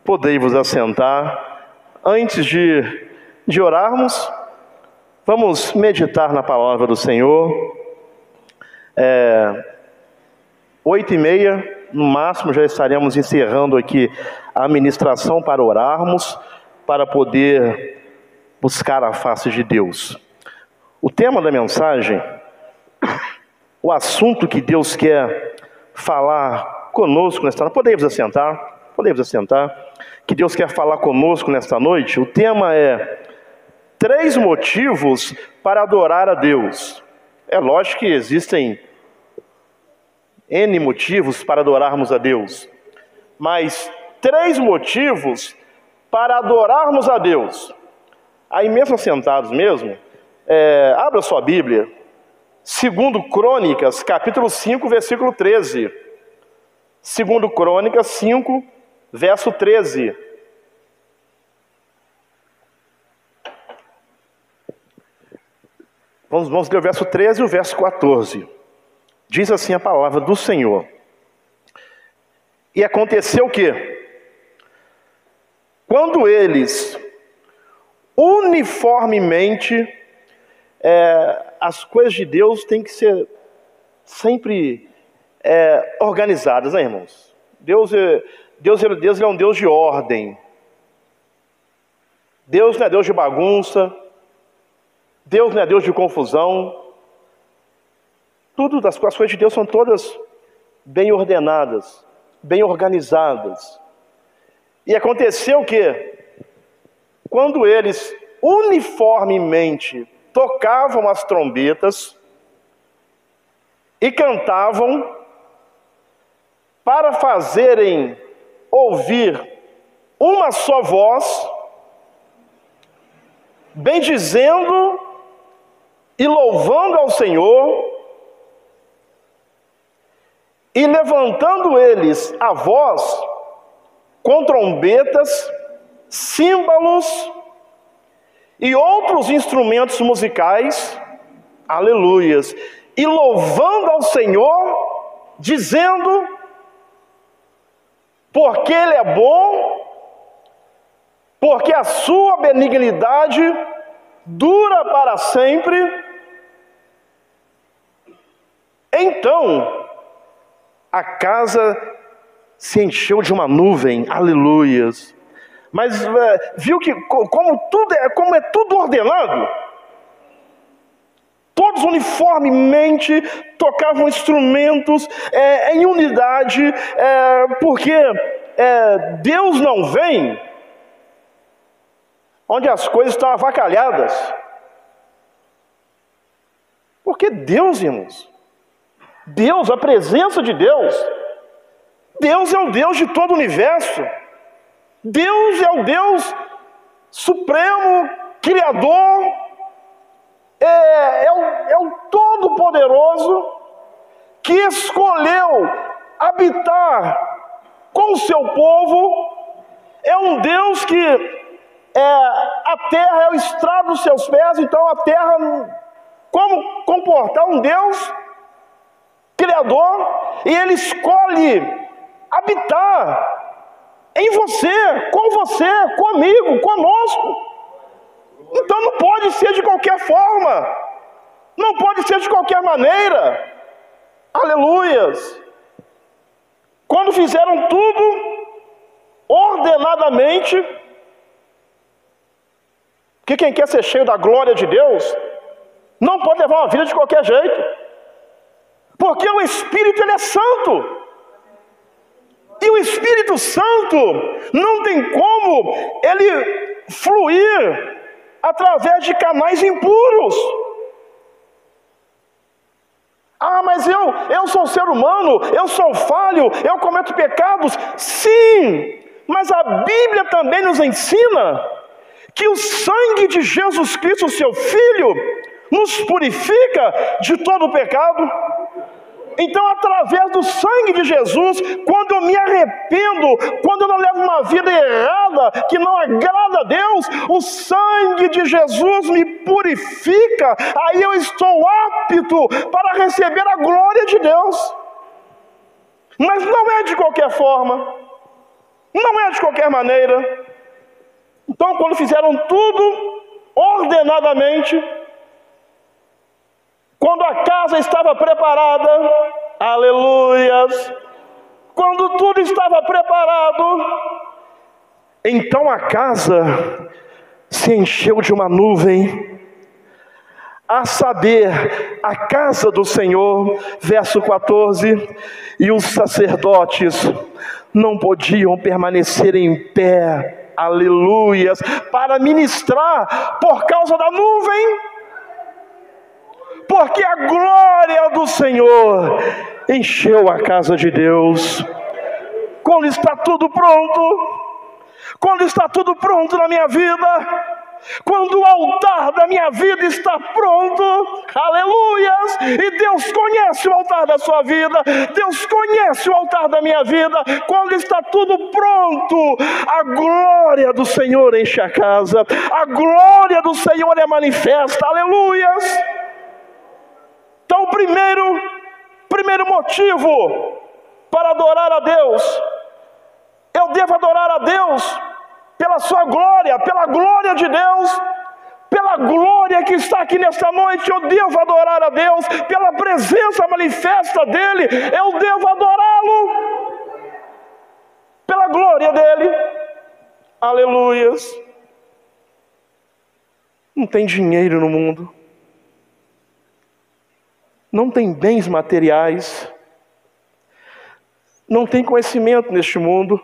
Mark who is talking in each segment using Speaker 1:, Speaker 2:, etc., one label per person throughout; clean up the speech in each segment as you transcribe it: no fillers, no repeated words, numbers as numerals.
Speaker 1: Podei vos assentar. Antes de orarmos, vamos meditar na palavra do Senhor. 8h30, no máximo, já estaremos encerrando aqui a ministração para orarmos, para poder buscar a face de Deus. O tema da mensagem, o assunto que Deus quer falar conosco nesta noite. Podemos assentar. Que Deus quer falar conosco nesta noite. O tema é 3 motivos para adorar a Deus. É lógico que existem N motivos para adorarmos a Deus, mas 3 motivos para adorarmos a Deus. Aí mesmo sentados mesmo, abra sua Bíblia, 2 Crônicas, capítulo 5, versículo 13. 2 Crônicas 5, verso 13. Vamos ler o verso 13 e o verso 14. Diz assim a palavra do Senhor. E aconteceu o quê? Quando eles uniformemente, as coisas de Deus têm que ser sempre organizadas, né, irmãos? Deus é um Deus de ordem. Deus não é Deus de bagunça. Deus não é Deus de confusão. As coisas de Deus são todas bem ordenadas, bem organizadas. E aconteceu que, quando eles uniformemente tocavam as trombetas e cantavam para fazerem ouvir uma só voz, bendizendo e louvando ao Senhor, e levantando eles a voz com trombetas, símbolos e outros instrumentos musicais, aleluias, e louvando ao Senhor, dizendo: porque Ele é bom, porque a sua benignidade dura para sempre. Então a casa se encheu de uma nuvem, aleluias. Mas viu que como é tudo ordenado, todos uniformemente tocavam instrumentos em unidade, porque Deus não vem onde as coisas estão avacalhadas. Porque Deus, irmãos, Deus, a presença de Deus é o Deus de todo o universo. Deus é o Deus supremo, criador, é o Todo-Poderoso, que escolheu habitar com o seu povo. É um Deus que a terra é o estrado dos seus pés. Então a terra, como comportar um Deus criador? E Ele escolhe habitar em você, com você, comigo, conosco. Então não pode ser de qualquer forma, não pode ser de qualquer maneira. Aleluias. Quando fizeram tudo ordenadamente, porque quem quer ser cheio da glória de Deus não pode levar uma vida de qualquer jeito, porque o Espírito, ele é santo. E o Espírito Santo não tem como ele fluir através de canais impuros. Mas eu sou ser humano, eu sou falho, eu cometo pecados. Sim, mas a Bíblia também nos ensina que o sangue de Jesus Cristo, seu Filho, nos purifica de todo o pecado. Então, através do sangue de Jesus, quando eu me arrependo, quando eu não levo uma vida errada, que não agrada a Deus, o sangue de Jesus me purifica. Aí eu estou apto para receber a glória de Deus. Mas não é de qualquer forma. Não é de qualquer maneira. Então, quando fizeram tudo ordenadamente, quando a casa estava preparada, aleluias, quando tudo estava preparado, então a casa se encheu de uma nuvem, a saber, a casa do Senhor, verso 14, e os sacerdotes não podiam permanecer em pé, aleluias, para ministrar por causa da nuvem, porque a glória do Senhor encheu a casa de Deus. Quando está tudo pronto, quando está tudo pronto na minha vida, quando o altar da minha vida está pronto, aleluias, e Deus conhece o altar da sua vida, Deus conhece o altar da minha vida, quando está tudo pronto, a glória do Senhor enche a casa, a glória do Senhor é manifesta, aleluias. Então, o primeiro motivo para adorar a Deus, eu devo adorar a Deus pela sua glória, pela glória de Deus, pela glória que está aqui nesta noite, eu devo adorar a Deus, pela presença manifesta dEle, eu devo adorá-lo, pela glória dEle, aleluias. Não tem dinheiro no mundo, não tem bens materiais, não tem conhecimento neste mundo.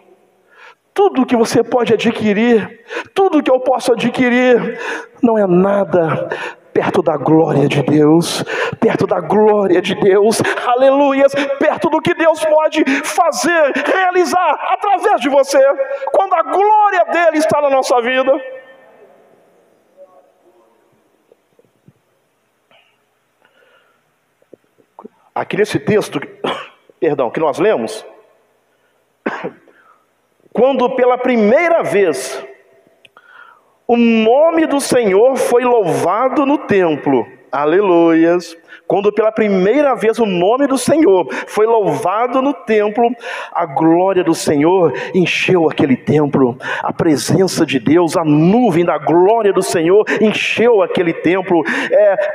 Speaker 1: Tudo que você pode adquirir, tudo que eu posso adquirir, não é nada perto da glória de Deus, perto da glória de Deus, aleluias, perto do que Deus pode fazer, realizar através de você, quando a glória dEle está na nossa vida. Aqui nesse texto, que nós lemos, quando pela primeira vez o nome do Senhor foi louvado no templo, aleluias, quando pela primeira vez o nome do Senhor foi louvado no templo, a glória do Senhor encheu aquele templo, a presença de Deus, a nuvem da glória do Senhor encheu aquele templo,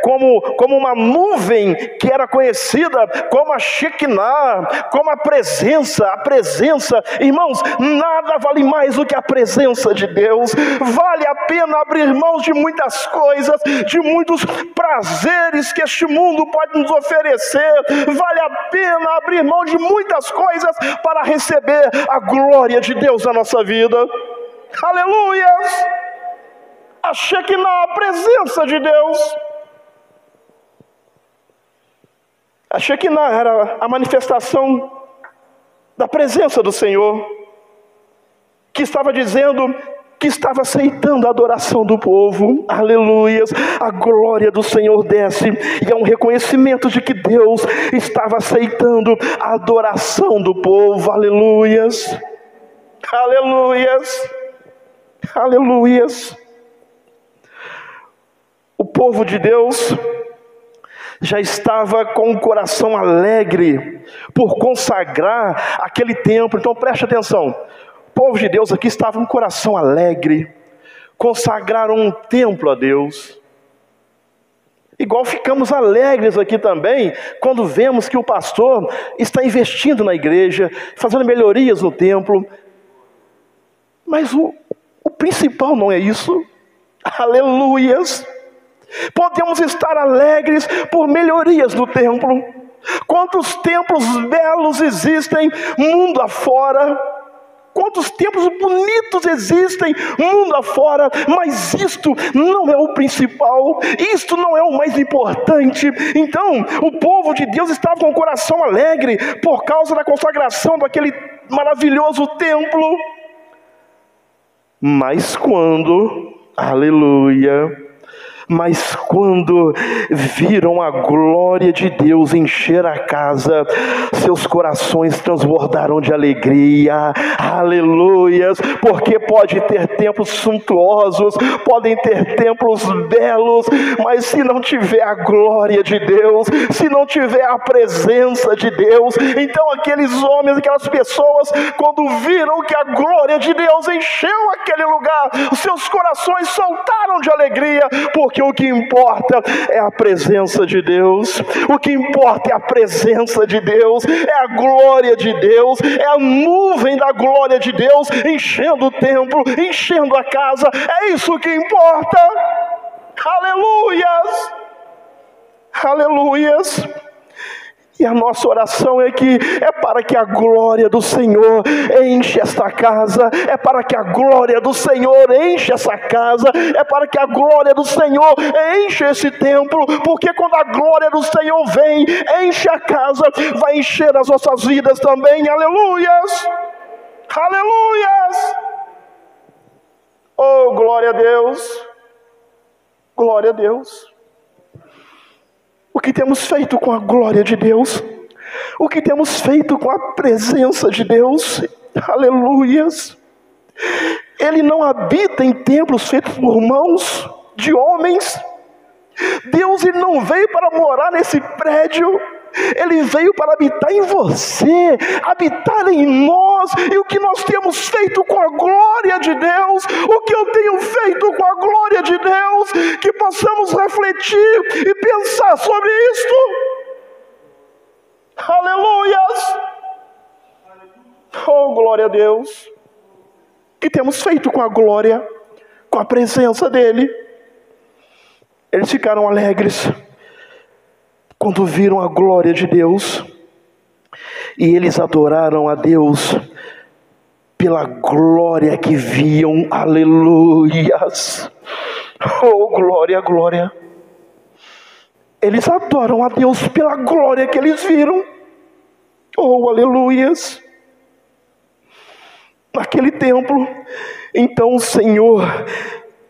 Speaker 1: como uma nuvem que era conhecida como a Shekinah, como a presença, irmãos, nada vale mais do que a presença de Deus, vale a pena abrir mão de muitas coisas, de muitos prazeres que este mundo pode nos oferecer, vale a pena abrir mão de muitas coisas para receber a glória de Deus na nossa vida, aleluias, a Shekinah, a presença de Deus. A Shekinah era a manifestação da presença do Senhor, que estava dizendo, que estava aceitando a adoração do povo, aleluias, a glória do Senhor desce, e é um reconhecimento de que Deus estava aceitando a adoração do povo, aleluias, aleluias, aleluias. O povo de Deus já estava com o coração alegre por consagrar aquele templo. Então preste atenção, o povo de Deus aqui estava com o coração alegre, consagraram um templo a Deus, igual ficamos alegres aqui também, quando vemos que o pastor está investindo na igreja, fazendo melhorias no templo, mas o principal não é isso, aleluias. Podemos estar alegres por melhorias no templo. Quantos templos belos existem mundo afora, quantos templos bonitos existem mundo afora, mas isto não é o principal, isto não é o mais importante. Então, o povo de Deus estava com o coração alegre por causa da consagração daquele maravilhoso templo. Mas quando, aleluia, Mas quando viram a glória de Deus encher a casa, seus corações transbordaram de alegria. Aleluias! Porque pode ter templos suntuosos, podem ter templos belos, mas se não tiver a glória de Deus, se não tiver a presença de Deus, então aqueles homens, aquelas pessoas, quando viram que a glória de Deus encheu aquele lugar, os seus corações saltaram de alegria, porque o que importa é a presença de Deus, o que importa é a presença de Deus, é a glória de Deus, é a nuvem da glória de Deus enchendo o templo, enchendo a casa, é isso que importa. Aleluias, aleluias. E a nossa oração é para que a glória do Senhor enche esta casa, é para que a glória do Senhor enche essa casa, é para que a glória do Senhor enche esse templo, porque quando a glória do Senhor vem, enche a casa, vai encher as nossas vidas também. Aleluias, aleluias. Oh, glória a Deus, glória a Deus. O que temos feito com a glória de Deus? O que temos feito com a presença de Deus? Aleluias! Ele não habita em templos feitos por mãos de homens. Deus, ele não veio para morar nesse prédio. Ele veio para habitar em você, habitar em nós. E o que nós temos feito com a glória de Deus, o que eu tenho feito com a glória de Deus, que possamos refletir e pensar sobre isto. Aleluias! Oh, glória a Deus! O que temos feito com a glória, com a presença dEle? Eles ficaram alegres quando viram a glória de Deus, e eles adoraram a Deus pela glória que viam. Aleluias! Oh, glória, glória! Eles adoram a Deus pela glória que eles viram. Oh, aleluias! Naquele templo, então o Senhor,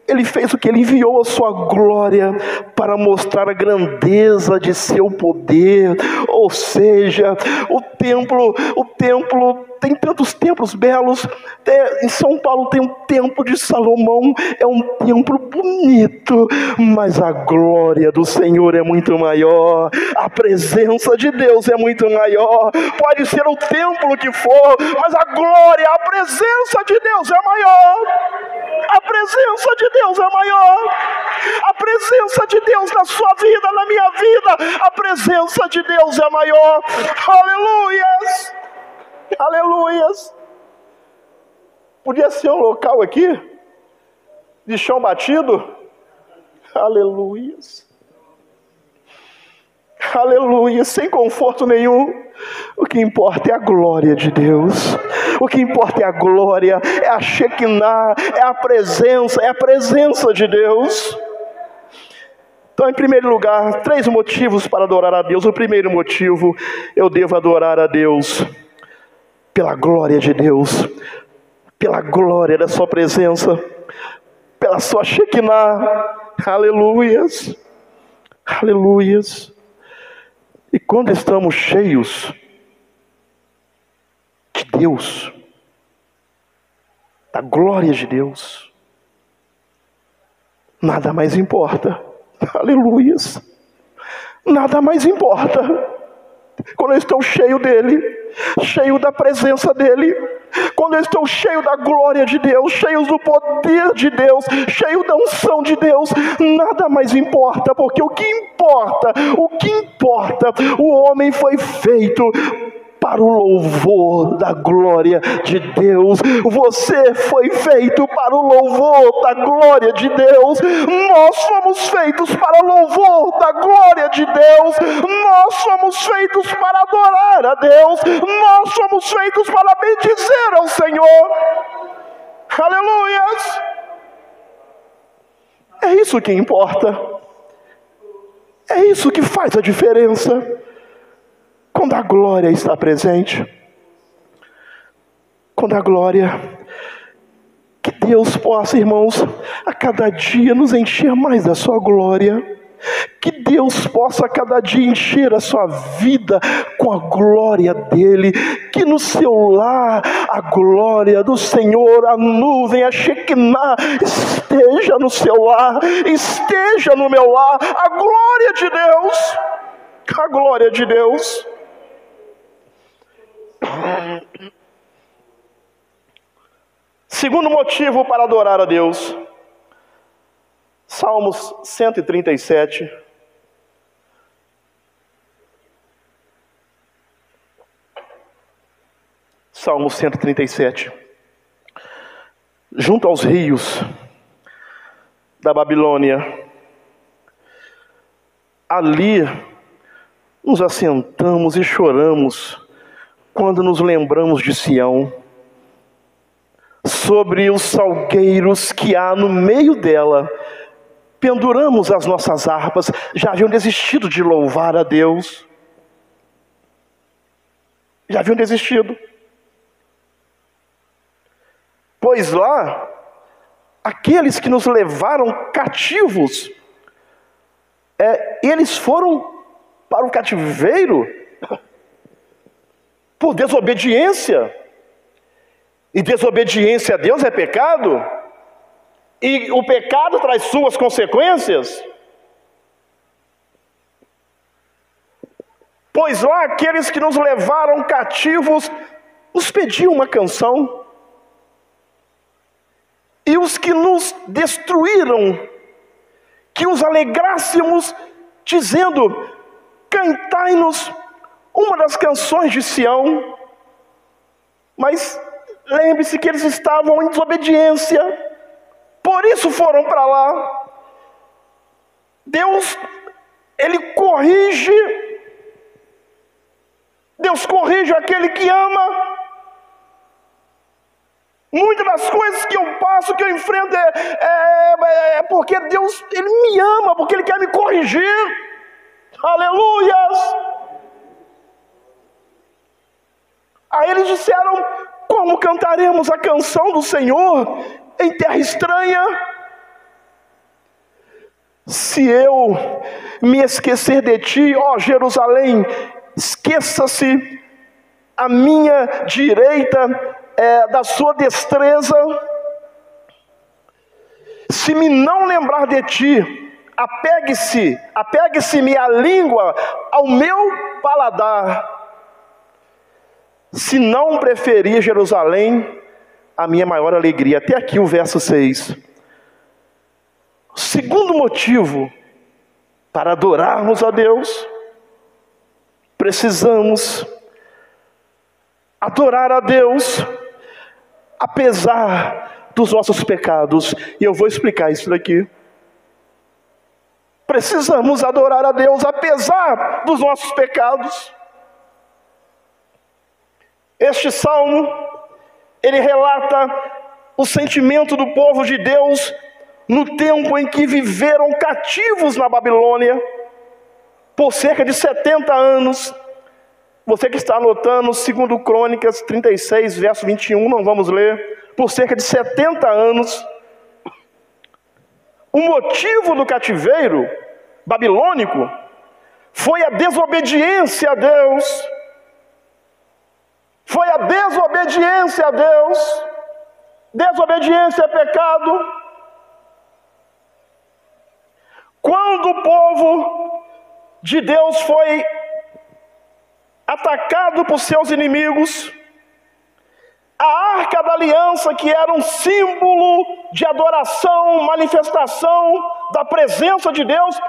Speaker 1: Ele fez o que? Ele enviou a sua glória para mostrar a grandeza de seu poder. Ou seja, o templo tem tantos templos belos. Em São Paulo tem um templo de Salomão, é um templo bonito, mas a glória do Senhor é muito maior, a presença de Deus é muito maior. Pode ser o templo que for, mas a glória, a presença de Deus é maior. A presença de Deus é maior. A presença de Deus na sua vida, na minha vida, a presença de Deus é maior. Aleluias! Aleluias! Podia ser um local aqui de chão batido. Aleluias! Aleluia, sem conforto nenhum. O que importa é a glória de Deus. O que importa é a glória, é a Shekinah, é a presença de Deus. Então, em primeiro lugar, 3 motivos para adorar a Deus. O primeiro motivo, eu devo adorar a Deus pela glória de Deus, pela glória da sua presença, pela sua Shekinah. Aleluias, aleluias. E quando estamos cheios de Deus, da glória de Deus, nada mais importa. Aleluias. Nada mais importa. Quando eu estou cheio dEle, cheio da presença dEle, quando eu estou cheio da glória de Deus, cheio do poder de Deus, cheio da unção de Deus, nada mais importa, porque o que importa, o homem foi feito para o louvor da glória de Deus. Você foi feito para o louvor da glória de Deus. Nós fomos feitos para o louvor da glória de Deus. Nós fomos feitos para adorar a Deus. Nós fomos feitos para bendizer ao Senhor. Aleluias! É isso que importa. É isso que faz a diferença. Quando a glória está presente, quando a glória que Deus possa, irmãos, a cada dia nos encher mais da sua glória. Que Deus possa a cada dia encher a sua vida com a glória dEle. Que no seu lar a glória do Senhor, a nuvem, a Shekinah, esteja no seu lar, esteja no meu lar. A glória de Deus, a glória de Deus. Segundo motivo para adorar a Deus, Salmos 137. Salmos 137. Junto aos rios da Babilônia, ali nos assentamos e choramos quando nos lembramos de Sião, sobre os salgueiros que há no meio dela. Penduramos as nossas harpas. Já haviam desistido de louvar a Deus. Já haviam desistido. Pois lá, aqueles que nos levaram cativos, eles foram para o cativeiro por desobediência. E desobediência a Deus é pecado. E o pecado traz suas consequências. Pois lá aqueles que nos levaram cativos nos pediam uma canção. E os que nos destruíram, que os alegrássemos, dizendo: cantai-nos uma das canções de Sião. Mas lembre-se que eles estavam em desobediência. Por isso foram para lá. Deus, Ele corrige. Deus corrige aquele que ama. Muitas das coisas que eu passo, que eu enfrento, é porque Deus, Ele me ama, porque Ele quer me corrigir. Aleluias! Aí eles disseram: como cantaremos a canção do Senhor em terra estranha? Se eu me esquecer de ti, ó Jerusalém, esqueça-se a minha direita da sua destreza. Se me não lembrar de ti, apegue-se-me a língua ao meu paladar. Se não preferir Jerusalém, a minha maior alegria. Até aqui o verso 6. Segundo motivo para adorarmos a Deus, precisamos adorar a Deus apesar dos nossos pecados. E eu vou explicar isso daqui. Precisamos adorar a Deus apesar dos nossos pecados. Este salmo, ele relata o sentimento do povo de Deus no tempo em que viveram cativos na Babilônia por cerca de 70 anos. Você que está anotando, 2 Crônicas 36, verso 21, não vamos ler. Por cerca de 70 anos. O motivo do cativeiro babilônico foi a desobediência a Deus. Foi a desobediência a Deus. Desobediência é pecado. Quando o povo de Deus foi atacado por seus inimigos, a Arca da Aliança, que era um símbolo de adoração, manifestação da presença de Deus,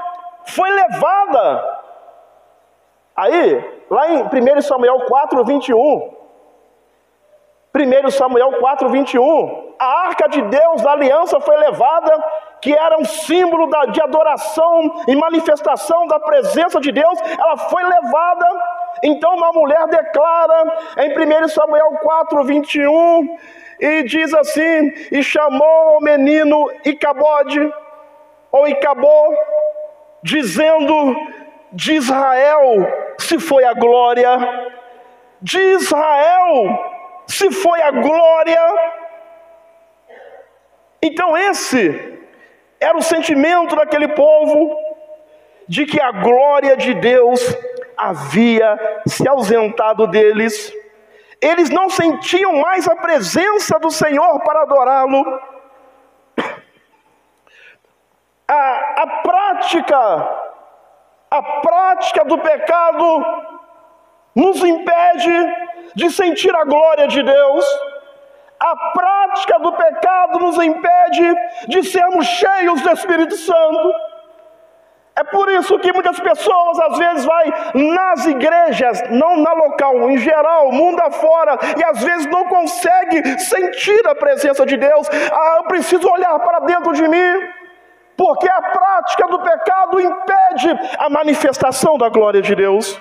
Speaker 1: foi levada. Aí, lá em 1 Samuel 4, 21, 1 Samuel 4, 21, a Arca de Deus da Aliança foi levada, que era um símbolo de adoração e manifestação da presença de Deus. Ela foi levada. Então uma mulher declara em 1 Samuel 4, 21, e diz assim: e chamou o menino Icabode, ou Icabô, dizendo: de Israel se foi a glória, de Israel se foi a glória. Então esse era o sentimento daquele povo, de que a glória de Deus havia se ausentado deles. Eles não sentiam mais a presença do Senhor para adorá-lo. A prática do pecado nos impede de sentir a glória de Deus. A prática do pecado nos impede de sermos cheios do Espírito Santo. É por isso que muitas pessoas às vezes vai nas igrejas, não na local, em geral, mundo afora, e às vezes não consegue sentir a presença de Deus. Eu preciso olhar para dentro de mim, porque a prática do pecado impede a manifestação da glória de Deus.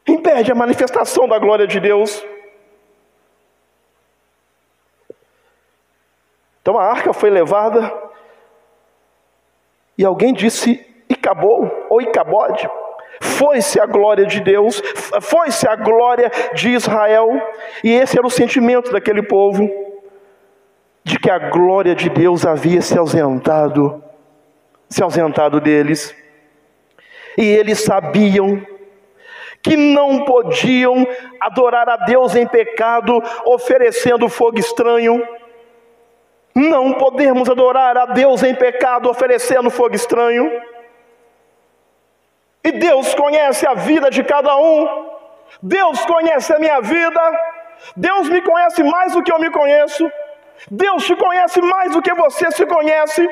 Speaker 1: Impede a manifestação da glória de Deus. Então a arca foi levada, e alguém disse Icabod, ou Icabode. Foi-se a glória de Deus, foi-se a glória de Israel. E esse era o sentimento daquele povo, de que a glória de Deus havia se ausentado deles. E eles sabiam que não podiam adorar a Deus em pecado, oferecendo fogo estranho. Não podemos adorar a Deus em pecado, oferecendo fogo estranho. E Deus conhece a vida de cada um. Deus conhece a minha vida. Deus me conhece mais do que eu me conheço. Deus te conhece mais do que você se conhece.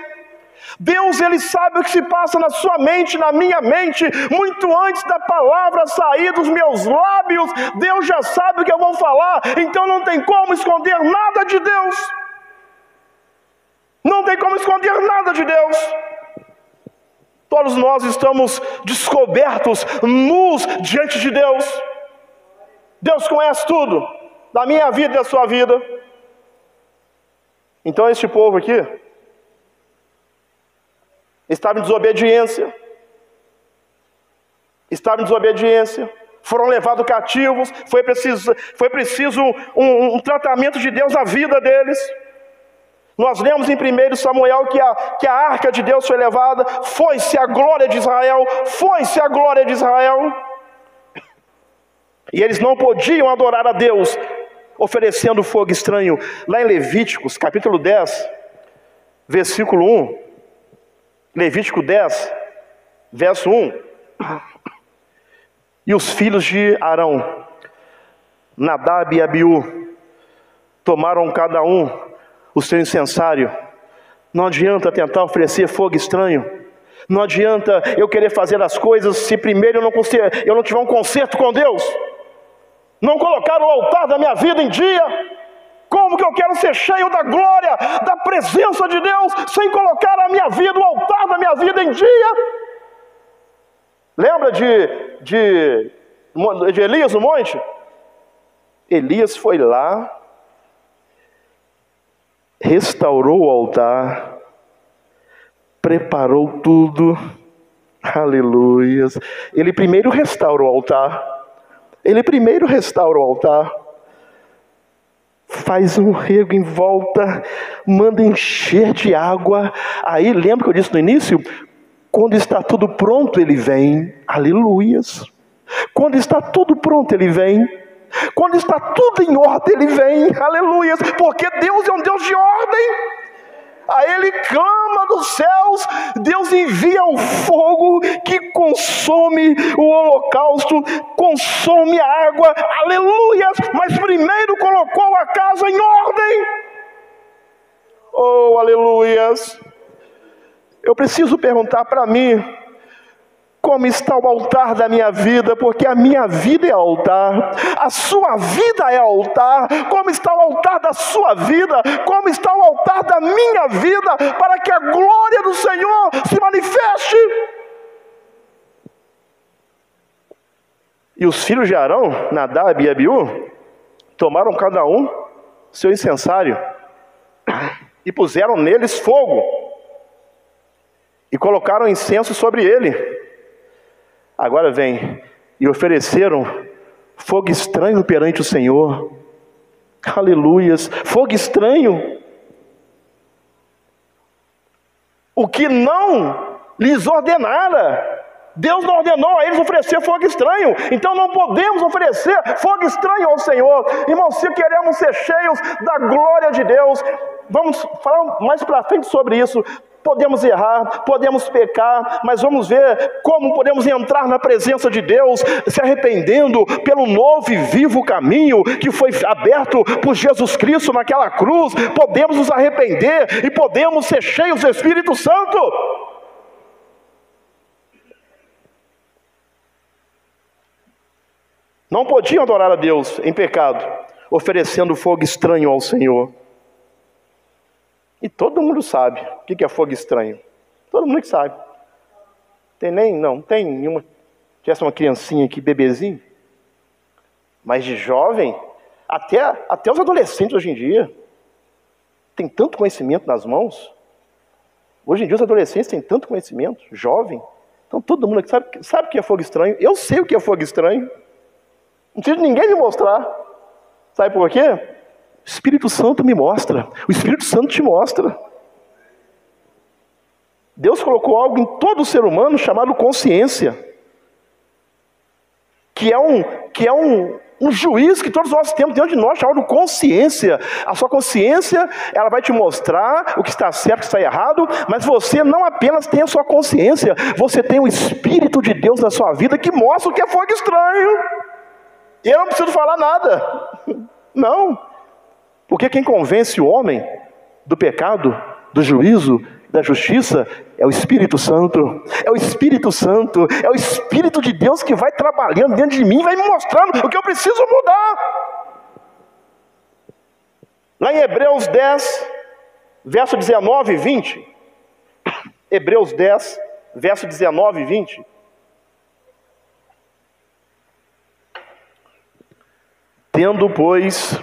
Speaker 1: Deus, Ele sabe o que se passa na sua mente, na minha mente, muito antes da palavra sair dos meus lábios. Deus já sabe o que eu vou falar, então não tem como esconder nada de Deus. Não tem como esconder nada de Deus. Todos nós estamos descobertos, nus diante de Deus. Deus conhece tudo, da minha vida e da sua vida. Então este povo aqui estava em desobediência. Foram levados cativos. Foi preciso um tratamento de Deus na vida deles. Nós lemos em 1 Samuel que a arca de Deus foi levada. Foi-se a glória de Israel. Foi-se a glória de Israel. E eles não podiam adorar a Deus oferecendo fogo estranho. Lá em Levíticos, capítulo 10, versículo 1. Levítico 10, verso 1. E os filhos de Arão, Nadab e Abiú, tomaram cada um o seu incensário. Não adianta tentar oferecer fogo estranho. Não adianta eu querer fazer as coisas se primeiro eu não tiver um conserto com Deus. Não colocar o altar da minha vida em dia. Como que eu quero ser cheio da glória, da presença de Deus, sem colocar a minha vida, o altar da minha vida em dia? Lembra de Elias no monte? Elias foi lá, restaurou o altar, preparou tudo. Aleluias. Ele primeiro restaura o altar. Faz um rego em volta, manda encher de água. Aí, lembra que eu disse no início? Quando está tudo pronto, Ele vem. Aleluias. Quando está tudo pronto, Ele vem. Quando está tudo em ordem, Ele vem. Aleluias. Porque Deus é um Deus de ordem. Aí Ele clama dos céus, Deus envia o fogo que consome o holocausto, consome a água, aleluia, mas primeiro colocou a casa em ordem. Oh, aleluias. Eu preciso perguntar para mim, como está o altar da minha vida? Porque a minha vida é altar, a sua vida é altar. Como está o altar da sua vida? Como está o altar da minha vida? Para que a glória do Senhor se manifeste. E os filhos de Arão, Nadab e Abiú, tomaram cada um seu incensário e puseram neles fogo e colocaram incenso sobre ele. Agora vem, e ofereceram fogo estranho perante o Senhor. Aleluias. Fogo estranho. O que não lhes ordenara. Deus não ordenou a eles oferecer fogo estranho. Então não podemos oferecer fogo estranho ao Senhor. Irmãos, se queremos ser cheios da glória de Deus, vamos falar mais para frente sobre isso. Podemos errar, podemos pecar, mas vamos ver como podemos entrar na presença de Deus, se arrependendo pelo novo e vivo caminho que foi aberto por Jesus Cristo naquela cruz. Podemos nos arrepender e podemos ser cheios do Espírito Santo. Não podiam adorar a Deus em pecado, oferecendo fogo estranho ao Senhor. E todo mundo sabe o que é fogo estranho. Todo mundo que sabe. Não tem nenhuma. Tivesse uma criancinha aqui, bebezinho. Mas de jovem, até os adolescentes hoje em dia, tem tanto conhecimento nas mãos. Hoje em dia os adolescentes têm tanto conhecimento, jovem. Então todo mundo aqui sabe o que é fogo estranho. Eu sei o que é fogo estranho. Não precisa de ninguém me mostrar. Sabe por quê? O Espírito Santo me mostra. O Espírito Santo te mostra. Deus colocou algo em todo ser humano chamado consciência. Que é um juiz que todos nós temos dentro de nós, chamado consciência. A sua consciência, ela vai te mostrar o que está certo e o que está errado, mas você não apenas tem a sua consciência, você tem o Espírito de Deus na sua vida que mostra o que é fogo estranho. E eu não preciso falar nada. Não. Porque quem convence o homem do pecado, do juízo, da justiça, é o Espírito Santo. É o Espírito Santo. É o Espírito de Deus que vai trabalhando dentro de mim, vai me mostrando o que eu preciso mudar. Lá em Hebreus 10, verso 19 e 20. Hebreus 10, verso 19 e 20. Tendo, pois,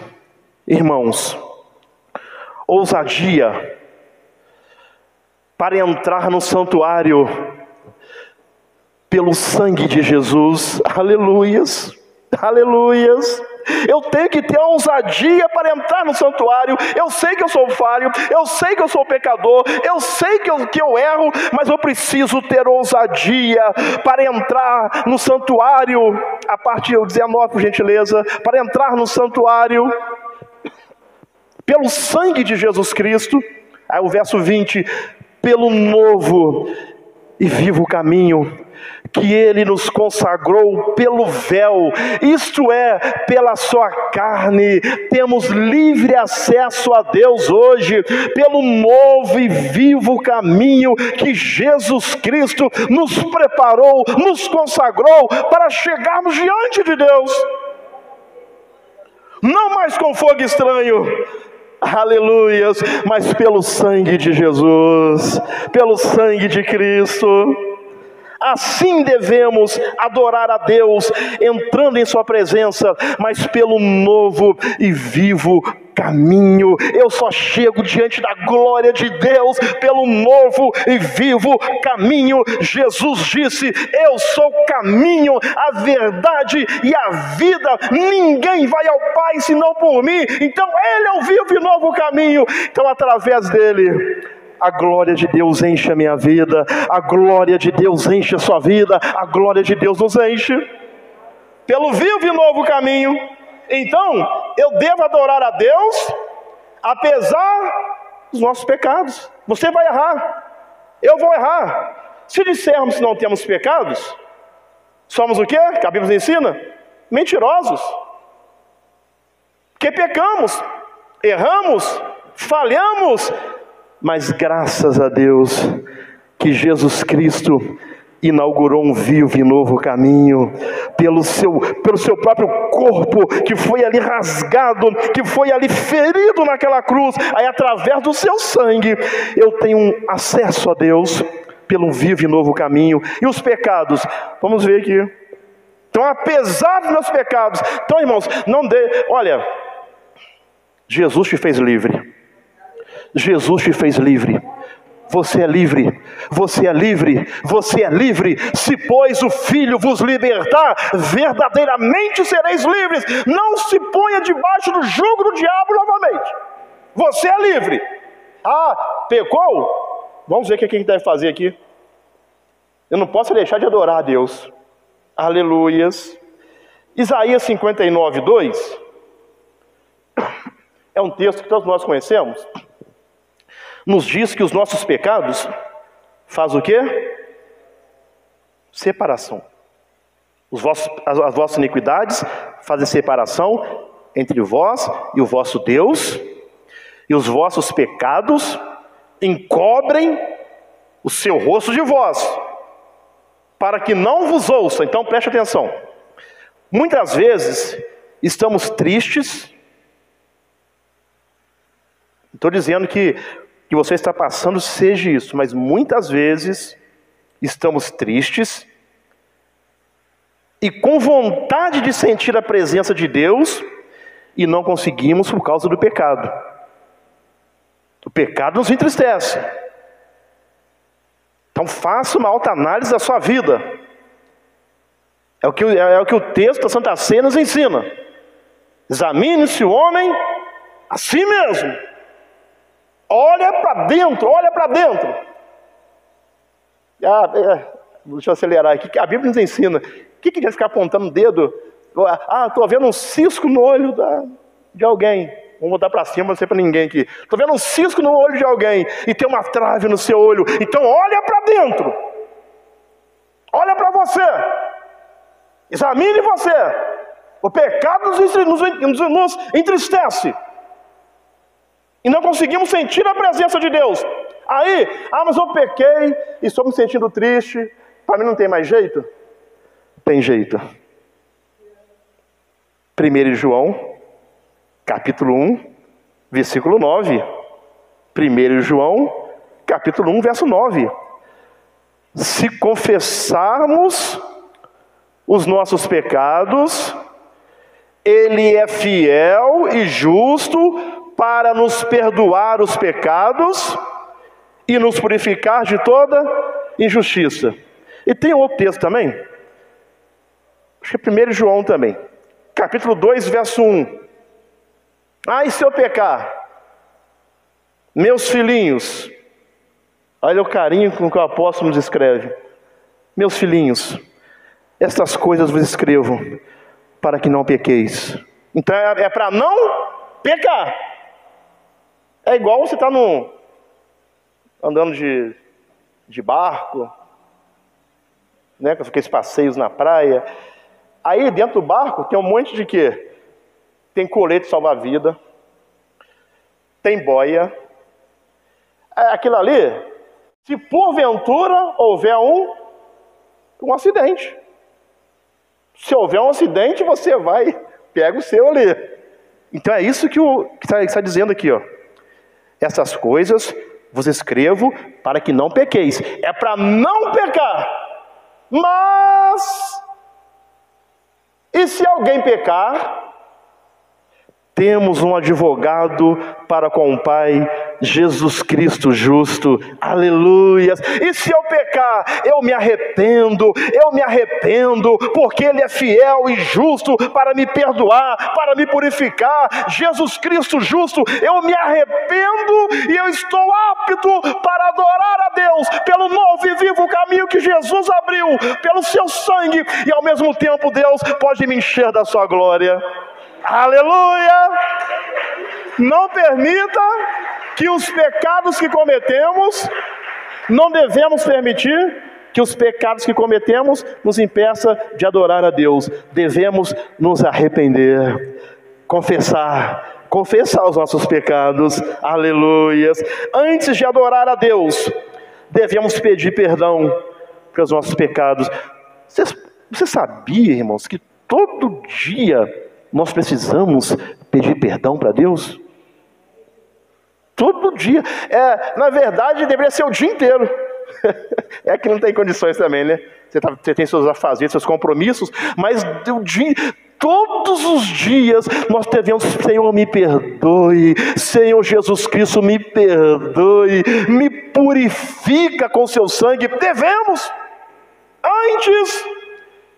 Speaker 1: irmãos, ousadia para entrar no santuário pelo sangue de Jesus. Aleluias, aleluias. Eu tenho que ter ousadia para entrar no santuário. Eu sei que eu sou falho, eu sei que eu sou pecador, eu sei que eu erro, mas eu preciso ter ousadia para entrar no santuário. A partir do 19, por gentileza. Para entrar no santuário pelo sangue de Jesus Cristo. Aí o verso 20: pelo novo e vivo caminho que Ele nos consagrou pelo véu, isto é, pela sua carne. Temos livre acesso a Deus hoje, pelo novo e vivo caminho que Jesus Cristo nos preparou, nos consagrou para chegarmos diante de Deus. Não mais com fogo estranho, aleluias, mas pelo sangue de Jesus, pelo sangue de Cristo. Assim devemos adorar a Deus, entrando em sua presença, mas pelo novo e vivo caminho. Eu só chego diante da glória de Deus pelo novo e vivo caminho. Jesus disse: eu sou o caminho, a verdade e a vida. Ninguém vai ao Pai senão por mim. Então Ele é o vivo e novo caminho. Então através dele, a glória de Deus enche a minha vida, a glória de Deus enche a sua vida, a glória de Deus nos enche, pelo vivo e novo caminho. Então, eu devo adorar a Deus, apesar dos nossos pecados. Você vai errar, eu vou errar. Se dissermos que não temos pecados, somos o quê? Que a Bíblia nos ensina? Mentirosos. Porque pecamos, erramos, falhamos. Mas graças a Deus que Jesus Cristo inaugurou um vivo e novo caminho, pelo seu próprio corpo, que foi ali rasgado, que foi ali ferido naquela cruz. Aí através do seu sangue eu tenho acesso a Deus pelo vivo e novo caminho. E os pecados, vamos ver aqui. Então, apesar dos meus pecados, então, irmãos, olha, Jesus te fez livre. Jesus te fez livre. Você é livre, você é livre, você é livre. Se, pois, o Filho vos libertar, verdadeiramente sereis livres. Não se ponha debaixo do jugo do diabo novamente. Você é livre. Ah, pecou? Vamos ver o que a gente deve fazer aqui. Eu não posso deixar de adorar a Deus. Aleluias. Isaías 59, 2. É um texto que todos nós conhecemos. Nos diz que os nossos pecados fazem o quê? Separação. As vossas iniquidades fazem separação entre vós e o vosso Deus, e os vossos pecados encobrem o seu rosto de vós, para que não vos ouça. Então preste atenção. Muitas vezes estamos tristes. Estou dizendo que você está passando seja isso, mas muitas vezes estamos tristes e com vontade de sentir a presença de Deus e não conseguimos por causa do pecado. O pecado nos entristece. Então faça uma autoanálise da sua vida. É o que o texto da Santa Ceia nos ensina. Examine-se o homem a si mesmo. Olha para dentro, olha para dentro. Deixa eu acelerar aqui. A Bíblia nos ensina. O que quer ficar apontando o dedo? Estou vendo um cisco no olho de alguém. Vamos botar para cima, não sei para ninguém aqui. Estou vendo um cisco no olho de alguém e tem uma trave no seu olho. Então olha para dentro. Olha para você. Examine você. O pecado nos entristece. E não conseguimos sentir a presença de Deus. Aí, mas eu pequei e estou me sentindo triste. Para mim não tem mais jeito? Tem jeito. 1 João, capítulo 1, versículo 9. 1 João, capítulo 1, verso 9. Se confessarmos os nossos pecados, Ele é fiel e justo para nos perdoar os pecados e nos purificar de toda injustiça. E tem outro texto também, acho que é 1 João também, capítulo 2, verso 1. E se eu pecar? Meus filhinhos, olha o carinho com que o apóstolo nos escreve. Meus filhinhos, estas coisas vos escrevo para que não pequeis. Então é para não pecar. É igual você está andando de barco, né, com aqueles passeios na praia. Aí dentro do barco tem um monte de quê? Tem colete salva-vida, tem boia. Aquilo ali, se porventura houver um acidente. Se houver um acidente, você pega o seu ali. Então é isso que está dizendo aqui, ó. Essas coisas vos escrevo para que não pequeis. É para não pecar. Mas, e se alguém pecar? Temos um advogado para com o Pai, Jesus Cristo justo. Aleluias. E se eu pecar, eu me arrependo, porque Ele é fiel e justo para me perdoar, para me purificar. Jesus Cristo justo, eu me arrependo e eu estou apto para adorar a Deus pelo novo e vivo caminho que Jesus abriu, pelo seu sangue, e ao mesmo tempo Deus pode me encher da sua glória. Aleluia! Não permita que os pecados que cometemos, não devemos permitir que os pecados que cometemos nos impeça de adorar a Deus. Devemos nos arrepender, confessar os nossos pecados. Aleluias! Antes de adorar a Deus, devemos pedir perdão pelos nossos pecados. Você sabia, irmãos, que todo dia nós precisamos pedir perdão para Deus? Todo dia. Na verdade, deveria ser o dia inteiro. É que não tem condições também, né? Você tem seus afazeres, seus compromissos, mas todos os dias nós devemos: Senhor, me perdoe, Senhor Jesus Cristo, me perdoe, me purifica com seu sangue. Devemos, antes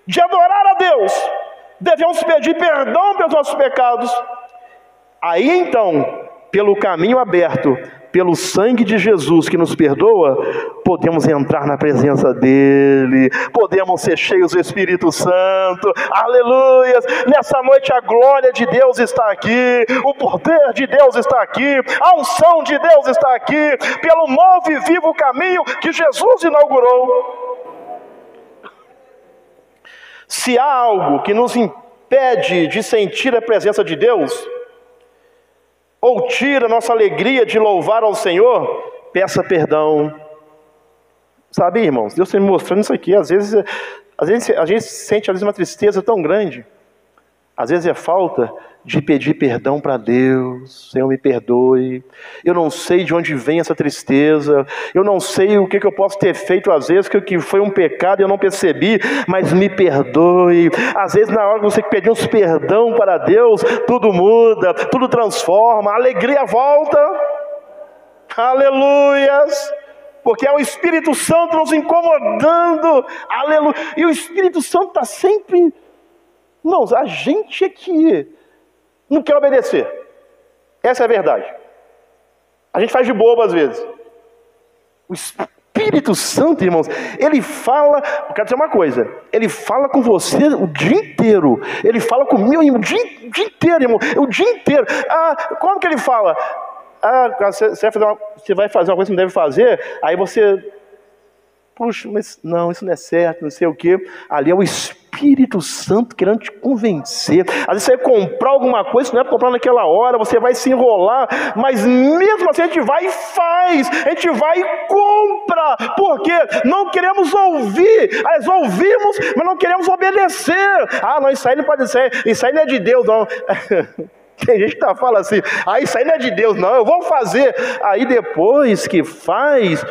Speaker 1: de adorar a Deus, devemos pedir perdão pelos nossos pecados. Aí então, pelo caminho aberto, pelo sangue de Jesus que nos perdoa, podemos entrar na presença dele, podemos ser cheios do Espírito Santo. Aleluia! Nessa noite a glória de Deus está aqui, o poder de Deus está aqui, a unção de Deus está aqui, pelo novo e vivo caminho que Jesus inaugurou. Se há algo que nos impede de sentir a presença de Deus, ou tira a nossa alegria de louvar ao Senhor, peça perdão. Sabe, irmãos, Deus está me mostrando isso aqui. Às vezes a gente sente uma tristeza tão grande. Às vezes é falta de pedir perdão para Deus. Senhor, me perdoe. Eu não sei de onde vem essa tristeza. Eu não sei o que eu posso ter feito às vezes, que foi um pecado e eu não percebi, mas me perdoe. Às vezes na hora que você pedir uns perdão para Deus, tudo muda, tudo transforma, a alegria volta. Aleluias! Porque é o Espírito Santo nos incomodando. Aleluia! E o Espírito Santo está sempre... Irmãos, a gente é que não quer obedecer. Essa é a verdade. A gente faz de bobo às vezes. O Espírito Santo, irmãos, ele fala... Eu quero dizer uma coisa. Ele fala com você o dia inteiro. Ele fala comigo o dia inteiro, irmão. O dia inteiro. Como que ele fala? Você vai fazer uma coisa que não deve fazer. Aí você... Puxa, mas não, isso não é certo, não sei o quê. Ali é o Espírito Santo querendo te convencer. Às vezes você vai comprar alguma coisa, não é para comprar naquela hora, você vai se enrolar, mas mesmo assim a gente vai e faz, a gente vai e compra, porque não queremos ouvir. Nós ouvimos, mas não queremos obedecer. Não, isso aí não pode ser, isso aí não é de Deus, não. Tem gente que fala assim: isso aí não é de Deus, não, eu vou fazer. Aí depois que faz,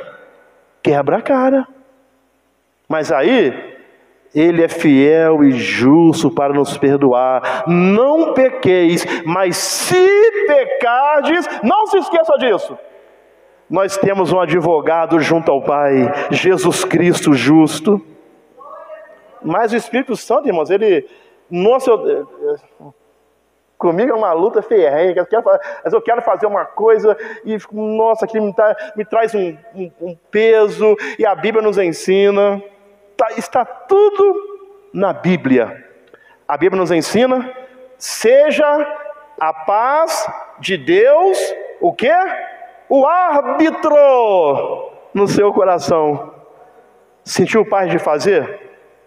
Speaker 1: quebra a cara. Mas aí, Ele é fiel e justo para nos perdoar. Não pequeis, mas se pecardes, não se esqueça disso. Nós temos um advogado junto ao Pai, Jesus Cristo justo. Mas o Espírito Santo, irmãos, ele... Nossa, comigo é uma luta ferrenha. Eu quero fazer uma coisa e, nossa, aquilo me traz um peso. E a Bíblia nos ensina... Está tudo na Bíblia. A Bíblia nos ensina: seja a paz de Deus, o quê? O árbitro no seu coração. Sentiu paz de fazer?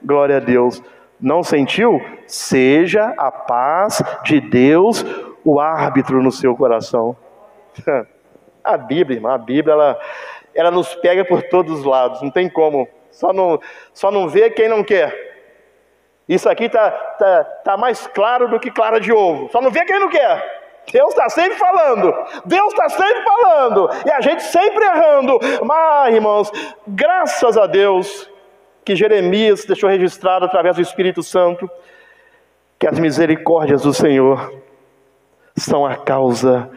Speaker 1: Glória a Deus. Não sentiu? Seja a paz de Deus o árbitro no seu coração. A Bíblia, irmã, a Bíblia, ela nos pega por todos os lados, não tem como. Só não vê quem não quer. Isso aqui tá mais claro do que clara de ovo. Só não vê quem não quer. Deus está sempre falando. Deus está sempre falando. E a gente sempre errando. Mas, irmãos, graças a Deus que Jeremias deixou registrado através do Espírito Santo que as misericórdias do Senhor são a causa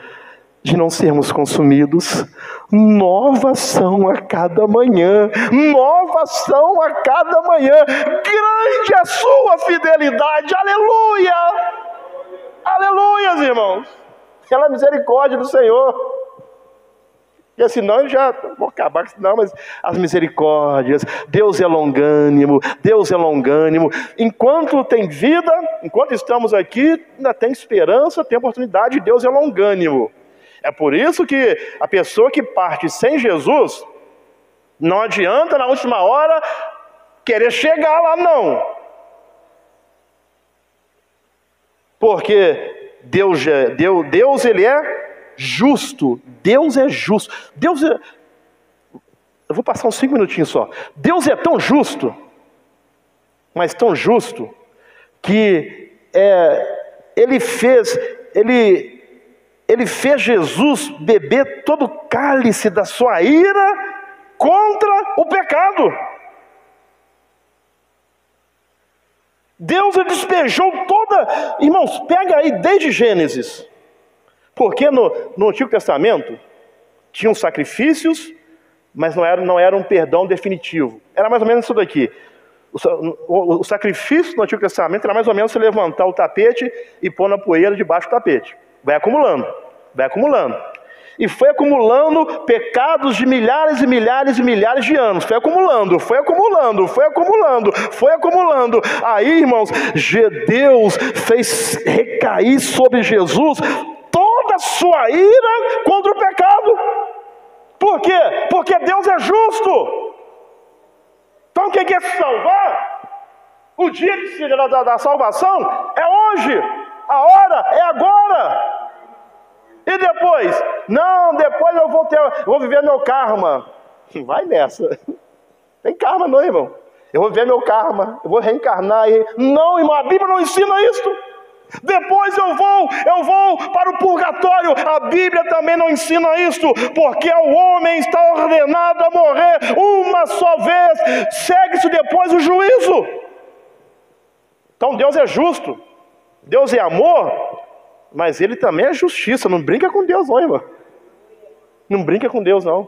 Speaker 1: de não sermos consumidos. Novas são a cada manhã. Novas são a cada manhã. Grande é a sua fidelidade. Aleluia! Aleluia, irmãos. Pela misericórdia do Senhor. Porque senão eu já vou acabar. Não, mas as misericórdias. Deus é longânimo. Deus é longânimo. Enquanto tem vida, enquanto estamos aqui, ainda tem esperança, tem oportunidade. Deus é longânimo. É por isso que a pessoa que parte sem Jesus, não adianta na última hora querer chegar lá, não. Porque Deus ele é justo. Deus é justo. Eu vou passar uns 5 minutinhos só. Deus é tão justo, mas tão justo, que Ele fez Jesus beber todo o cálice da sua ira contra o pecado. Deus despejou toda... Irmãos, pega aí desde Gênesis. Porque no Antigo Testamento tinham sacrifícios, mas não era um perdão definitivo. Era mais ou menos isso daqui. O sacrifício no Antigo Testamento era mais ou menos você levantar o tapete e pôr na poeira debaixo do tapete. Vai acumulando, vai acumulando. E foi acumulando pecados de milhares e milhares e milhares de anos. Foi acumulando, foi acumulando, foi acumulando, foi acumulando. Aí, irmãos, Deus fez recair sobre Jesus toda a sua ira contra o pecado. Por quê? Porque Deus é justo. Então quem quer se salvar, o dia da salvação é hoje. A hora é agora. E depois? Não, depois eu vou viver meu karma. Vai nessa. Tem karma não, irmão. Eu vou viver meu karma, eu vou reencarnar. Não, irmão, a Bíblia não ensina isso. Depois eu vou para o purgatório. A Bíblia também não ensina isso, porque o homem está ordenado a morrer uma só vez. Segue-se depois o juízo. Então Deus é justo, Deus é amor, mas Ele também é justiça. Não brinca com Deus não, irmão. Não brinca com Deus não.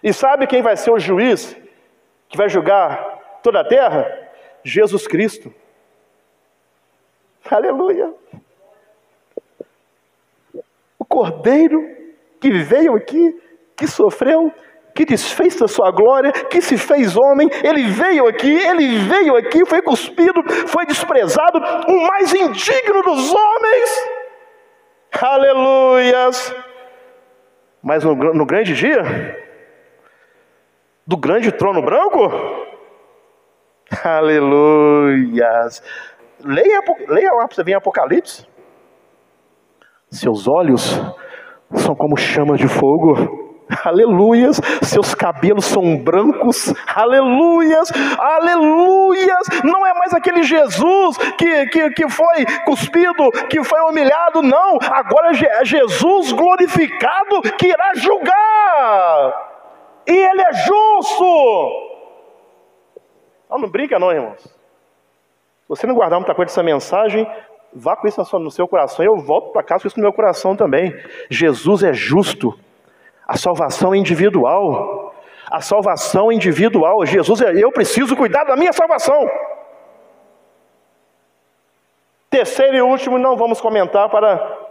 Speaker 1: E sabe quem vai ser o juiz que vai julgar toda a terra? Jesus Cristo. Aleluia. O Cordeiro que veio aqui, que sofreu, que desfez a sua glória, que se fez homem, ele veio aqui, foi cuspido, foi desprezado, o mais indigno dos homens. Aleluias. Mas no grande dia, do grande trono branco, aleluias. Leia lá para você ver em Apocalipse. Seus olhos são como chamas de fogo. Aleluias. Seus cabelos são brancos. Aleluias. Aleluias. Não é mais aquele Jesus que foi cuspido, que foi humilhado. Não. Agora é Jesus glorificado que irá julgar. E Ele é justo. Não brinca não, irmãos. Se você não guardar muita coisa dessa mensagem, vá com isso no seu coração. Eu volto para casa com isso no meu coração também. Jesus é justo. A salvação é individual. A salvação é individual. Eu preciso cuidar da minha salvação. Terceiro e último, não vamos comentar para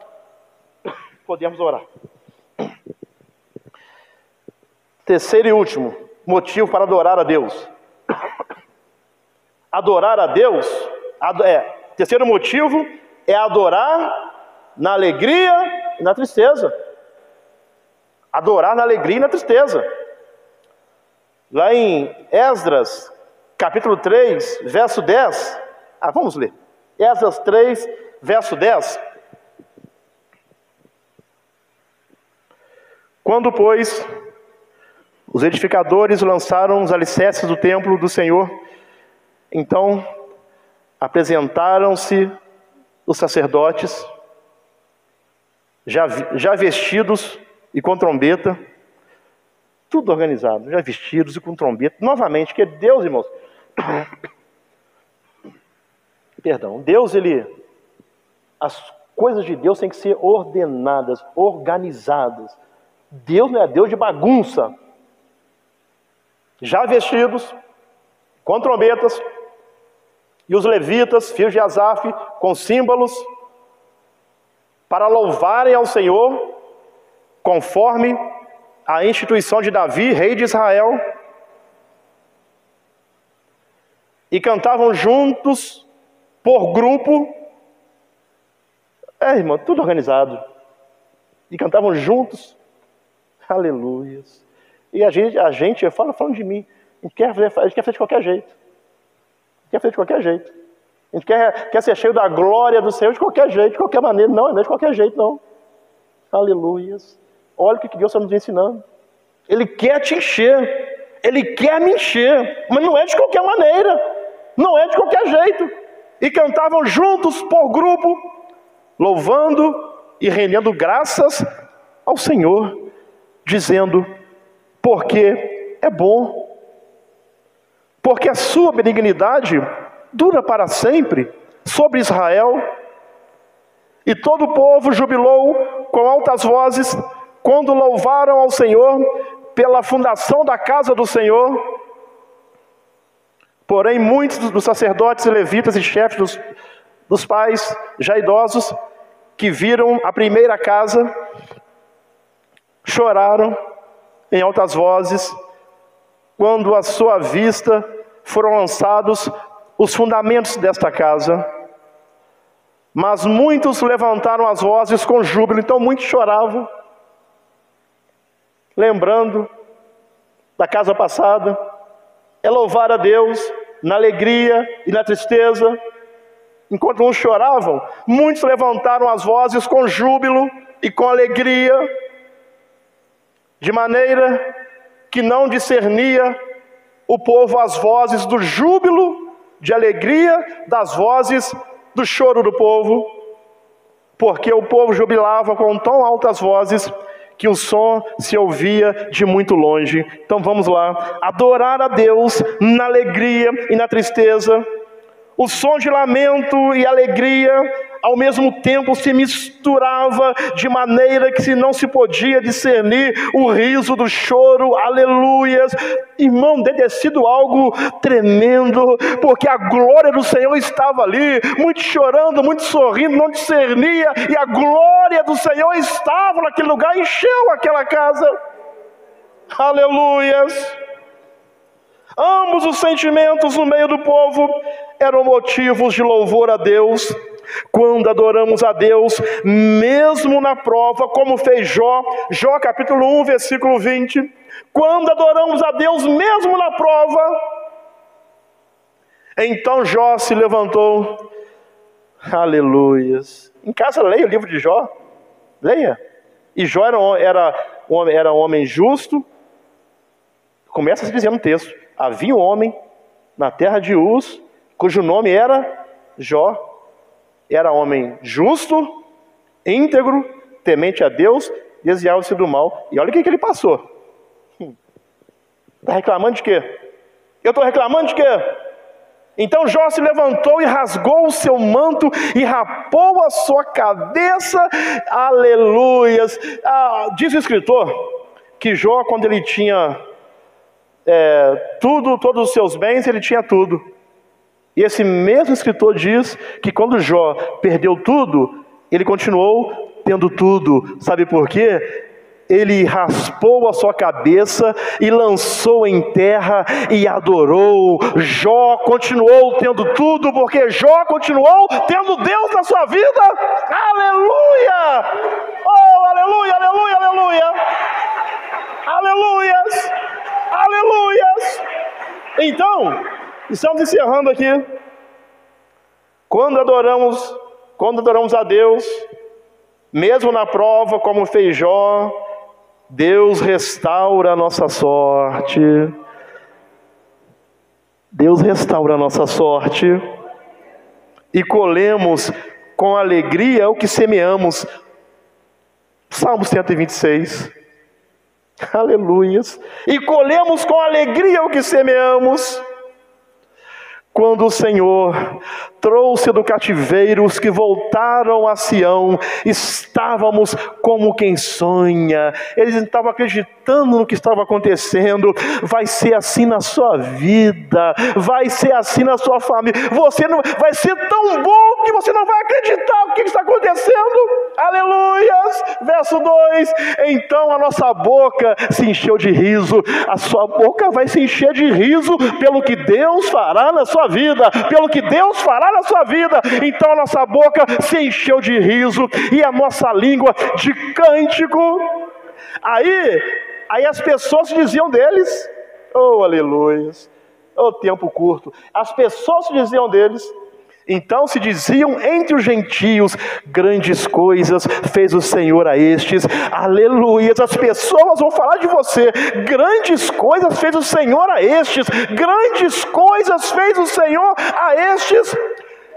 Speaker 1: podermos orar. Terceiro e último motivo para adorar a Deus. Adorar a Deus, terceiro motivo é adorar na alegria e na tristeza. Adorar na alegria e na tristeza. Lá em Esdras, capítulo 3, verso 10. Vamos ler. Esdras 3, verso 10. Quando, pois, os edificadores lançaram os alicerces do templo do Senhor, então apresentaram-se os sacerdotes, já vestidos e com trombeta, tudo organizado, já vestidos e com trombeta, novamente, que Deus, irmãos, perdão, Deus, as coisas de Deus têm que ser ordenadas, organizadas. Deus não é Deus de bagunça. Já vestidos, com trombetas, e os levitas, filhos de Asaf, com símbolos, para louvarem ao Senhor, conforme a instituição de Davi, rei de Israel, e cantavam juntos, por grupo, irmão, tudo organizado, e cantavam juntos, aleluias, e a gente falando de mim, a gente quer fazer de qualquer jeito. Quer fazer de qualquer jeito. A gente quer ser cheio da glória do Senhor de qualquer jeito, de qualquer maneira. Não é de qualquer jeito, não. Aleluias. Olha o que Deus está nos ensinando. Ele quer te encher. Ele quer me encher. Mas não é de qualquer maneira. Não é de qualquer jeito. E cantavam juntos, por grupo, louvando e rendendo graças ao Senhor, dizendo, porque é bom. Porque a sua benignidade dura para sempre sobre Israel. E todo o povo jubilou com altas vozes quando louvaram ao Senhor pela fundação da casa do Senhor. Porém, muitos dos sacerdotes e levitas e chefes dos pais, já idosos, que viram a primeira casa, choraram em altas vozes, quando à sua vista foram lançados os fundamentos desta casa. Mas muitos levantaram as vozes com júbilo, então muitos choravam, lembrando da casa passada. É louvar a Deus na alegria e na tristeza. Enquanto uns choravam, muitos levantaram as vozes com júbilo e com alegria, de maneira que não discernia o povo as vozes do júbilo, de alegria, das vozes do choro do povo, porque o povo jubilava com tão altas vozes que o som se ouvia de muito longe. Então vamos lá, adorar a Deus na alegria e na tristeza. O som de lamento e alegria ao mesmo tempo se misturava de maneira que não se podia discernir o riso do choro. Aleluias! Irmão, deve ter sido algo tremendo, porque a glória do Senhor estava ali, muito chorando, muito sorrindo, não discernia, e a glória do Senhor estava naquele lugar, encheu aquela casa. Aleluias! Ambos os sentimentos no meio do povo eram motivos de louvor a Deus. Quando adoramos a Deus, mesmo na prova, como fez Jó capítulo 1, versículo 20. Quando adoramos a Deus, mesmo na prova, então Jó se levantou. Aleluias. Em casa, leia o livro de Jó. Leia. E Jó era um homem justo. Começa a se dizer no texto: havia um homem na terra de Uz, cujo nome era Jó. Era homem justo, íntegro, temente a Deus, desviava-se do mal. E olha o que ele passou. Está reclamando de quê? Eu estou reclamando de quê? Então Jó se levantou e rasgou o seu manto e rapou a sua cabeça. Aleluias! Diz o escritor que Jó, quando ele tinha todos os seus bens, ele tinha tudo. E esse mesmo escritor diz que quando Jó perdeu tudo, ele continuou tendo tudo. Sabe por quê? Ele raspou a sua cabeça e lançou em terra e adorou. Jó continuou tendo tudo, porque Jó continuou tendo Deus na sua vida. Aleluia! Oh, aleluia, aleluia, aleluia! Aleluias! Aleluias! Então, estamos encerrando aqui. Quando adoramos a Deus, mesmo na prova, como fez Jó, Deus restaura a nossa sorte. Deus restaura a nossa sorte. E colhemos com alegria o que semeamos. Salmo 126. Aleluias. E colhemos com alegria o que semeamos. Quando o Senhor trouxe do cativeiro os que voltaram a Sião, estávamos como quem sonha. Eles estavam acreditando no que estava acontecendo. Vai ser assim na sua vida, vai ser assim na sua família. Vai ser tão bom que você não vai acreditar o que está acontecendo. Aleluias! Verso 2: então a nossa boca se encheu de riso. A sua boca vai se encher de riso pelo que Deus fará na sua vida, pelo que Deus fará na sua vida. Então a nossa boca se encheu de riso e a nossa língua de cântico. Aí as pessoas diziam deles, oh aleluia, oh tempo curto, as pessoas diziam deles. Então se diziam entre os gentios: grandes coisas fez o Senhor a estes. Aleluia. As pessoas vão falar de você: grandes coisas fez o Senhor a estes. Grandes coisas fez o Senhor a estes.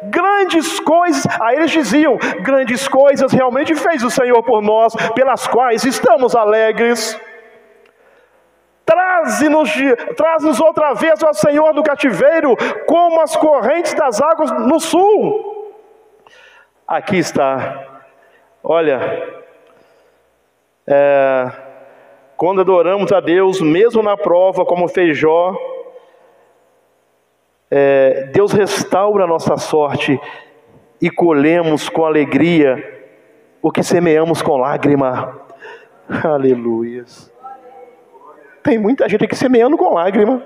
Speaker 1: Grandes coisas. Aí eles diziam: grandes coisas realmente fez o Senhor por nós, pelas quais estamos alegres. Traz-nos outra vez, ó Senhor, do cativeiro, como as correntes das águas no sul. Aqui está. Olha, quando adoramos a Deus, mesmo na prova, como fez Jó, Deus restaura a nossa sorte e colhemos com alegria o que semeamos com lágrima. Aleluias. Tem muita gente aqui semeando com lágrima.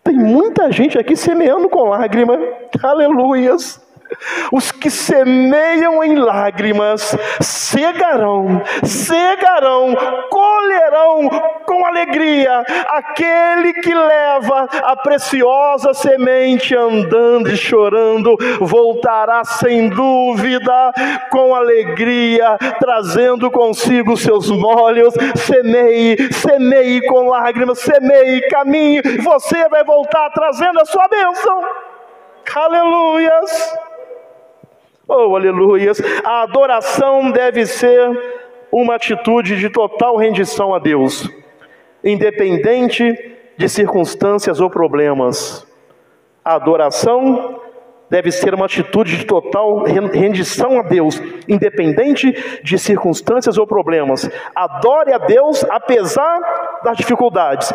Speaker 1: Tem muita gente aqui semeando com lágrima. Aleluias. Os que semeiam em lágrimas cegarão, colherão com alegria. Aquele que leva a preciosa semente andando e chorando, voltará sem dúvida com alegria, trazendo consigo seus molhos. Semeie com lágrimas, semeie, caminhe, você vai voltar trazendo a sua bênção. Aleluias. Oh, aleluias. A adoração deve ser uma atitude de total rendição a Deus, independente de circunstâncias ou problemas. A adoração deve ser uma atitude de total rendição a Deus, independente de circunstâncias ou problemas. Adore a Deus apesar das dificuldades.